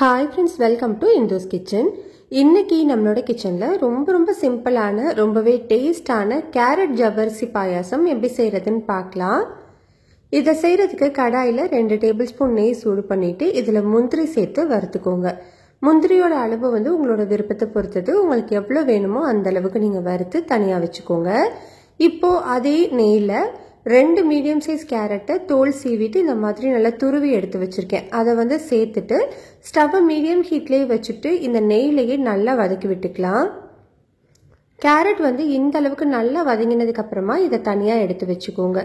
Hi friends, welcome to Indus Kitchen. இன்னைக்கு நம்மளோட கிச்சன்ல ரொம்ப சிம்பிளான ரொம்பவே டேஸ்டான கேரட் ஜவ்வரிசி பாயாசம் எப்படி செய்யறதுன்னு பார்க்கலாம். இத செய்யறதுக்கு கடாயில 2 டேபிள் ஸ்பூன் நெய் சூடு பண்ணிட்டு இதுல முந்திரி சேர்த்து வறுத்துக்கோங்க. முந்திரியோட அளவு உங்களோட விருப்பத்தை பொறுத்தது. உங்களுக்கு எவ்வளவு வேணுமோ அந்த அளவுக்கு நீங்க வறுத்து தனியா வச்சுக்கோங்க. இப்போ அதே நெய்ல 2 மீடியம் சைஸ் கேரட்டை தோல் சீவிட்டு இந்த மாதிரி நல்லா துருவி எடுத்து வச்சிருக்கேன். அதை சேர்த்துட்டு ஸ்டவ்வை மீடியம் ஹீட்லேயே வச்சுட்டு இந்த நெய்லேயே நல்லா வதக்கி விட்டுக்கலாம். கேரட் இந்த அளவுக்கு நல்லா வதங்கினதுக்கு அப்புறமா இதை தனியாக எடுத்து வச்சுக்கோங்க.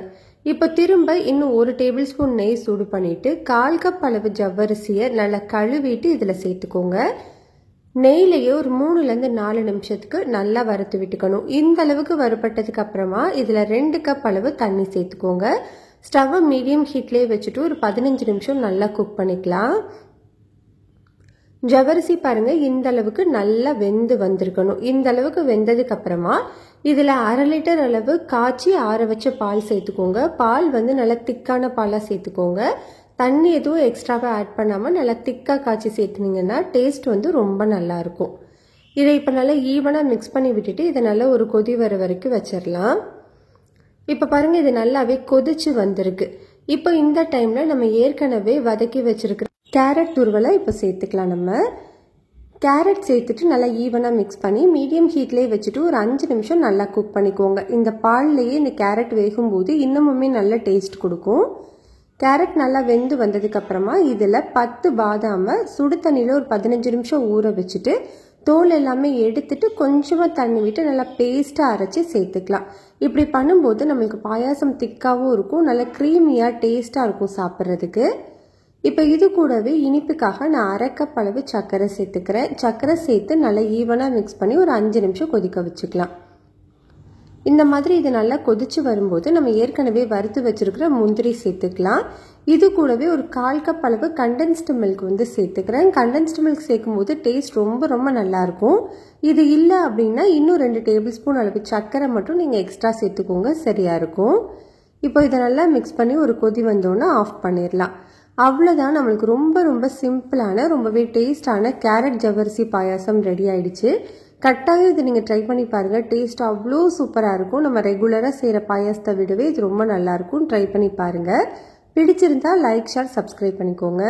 இப்போ திரும்ப இன்னும் 1 டேபிள் ஸ்பூன் நெய் சூடு பண்ணிட்டு 1/4 கப் அளவு ஜவ்வரிசியை நல்லா கழுவிட்டு இதில் சேர்த்துக்கோங்க. நெய்லேயே ஒரு 3லேருந்து 4 நிமிஷத்துக்கு நல்லா வறுத்து விட்டுக்கணும். இந்த அளவுக்கு வறுபட்டதுக்கு அப்புறமா இதில் 2 கப் அளவு தண்ணி சேர்த்துக்கோங்க. ஸ்டவ்வை மீடியம் ஹீட்லேயே வச்சுட்டு ஒரு 15 நிமிஷம் நல்லா குக் பண்ணிக்கலாம். ஜவ்வரிசி பாருங்க இந்த அளவுக்கு நல்லா வெந்து வந்திருக்கணும். இந்த அளவுக்கு வெந்ததுக்கு அப்புறமா இதில் 1/2 லிட்டர் அளவு காய்ச்சி ஆற வச்ச பால் சேர்த்துக்கோங்க. பால் நல்லா திக்கான பாலாக சேர்த்துக்கோங்க. தண்ணி எதுவும் எக்ஸ்ட்ராவாக ஆட் பண்ணாமல் நல்லா திக்காக காய்ச்சி சேர்த்துனீங்கன்னா டேஸ்ட் ரொம்ப நல்லா இருக்கும். இதை இப்போ நல்லா ஈவனாக மிக்ஸ் பண்ணி விட்டுட்டு இதை நல்லா ஒரு கொதி வர வரைக்கும் வச்சிடலாம். இப்போ பாருங்கள் இது நல்லாவே கொதிச்சு வந்திருக்கு. இப்போ இந்த டைமில் நம்ம ஏற்கனவே வதக்கி வச்சிருக்கிற கேரட் துருவலை இப்போ சேர்த்துக்கலாம். நம்ம கேரட் சேர்த்துட்டு நல்லா ஈவனாக மிக்ஸ் பண்ணி மீடியம் ஹீட்லேயே வச்சுட்டு ஒரு 5 நிமிஷம் நல்லா குக் பண்ணிக்கோங்க. இந்த பால்லையே இந்த கேரட் வேகும்போது இன்னமுமே நல்ல டேஸ்ட் கொடுக்கும். கேரட் நல்லா வெந்து வந்ததுக்கு அப்புறமா இதில் 10 பாதாமை சுடு தண்ணியில் ஒரு 15 நிமிஷம் ஊற வச்சுட்டு தோல் எல்லாமே எடுத்துட்டு கொஞ்சமாக தண்ணி விட்டு நல்லா பேஸ்ட்டாக அரைச்சி சேர்த்துக்கலாம். இப்படி பண்ணும்போது நம்மளுக்கு பாயாசம் திக்காகவும் இருக்கும், நல்லா க்ரீமியாக டேஸ்ட்டாக இருக்கும் சாப்பிட்றதுக்கு. இப்போ இது கூடவே இனிப்புக்காக நான் 1/2 கப் அளவு சர்க்கரை சேர்த்துக்கிறேன். சர்க்கரை சேர்த்து நல்லா ஈவனாக மிக்ஸ் பண்ணி ஒரு 5 நிமிஷம் கொதிக்க வச்சுக்கலாம். இந்த மாதிரி இது நல்லா கொதிச்சு வரும்போது நம்ம ஏற்கனவே வறுத்து வச்சிருக்கிற முந்திரி சேர்த்துக்கலாம். இது கூடவே ஒரு 1/4 கப் அளவு கண்டென்ஸ்டு மில்க் சேர்த்துக்கிறேன். கண்டென்ஸ்டு மில்க் சேர்க்கும் போது டேஸ்ட் ரொம்ப நல்லா இருக்கும். இது இல்லை அப்படின்னா இன்னும் 2 டேபிள் ஸ்பூன் அளவு சர்க்கரை மட்டும் நீங்கள் எக்ஸ்ட்ரா சேர்த்துக்கோங்க, சரியா இருக்கும். இப்போ இதை நல்லா மிக்ஸ் பண்ணி ஒரு கொதி வந்தோன்னா ஆஃப் பண்ணிடலாம். அவ்வளோதான், நம்மளுக்கு ரொம்ப சிம்பிளான ரொம்பவே டேஸ்டான கேரட் ஜவ்வரிசி பாயாசம் ரெடி ஆயிடுச்சு. கட்டாயம் இதை நீங்கள் ட்ரை பண்ணி பாருங்கள். டேஸ்ட் அவ்வளோ சூப்பராக இருக்கும். நம்ம ரெகுலராக செய்கிற பாயாசத்தை விடவே இது ரொம்ப நல்லாயிருக்கும். ட்ரை பண்ணி பாருங்கள். பிடிச்சிருந்தா லைக், ஷேர், சப்ஸ்கிரைப் பண்ணிக்கோங்க.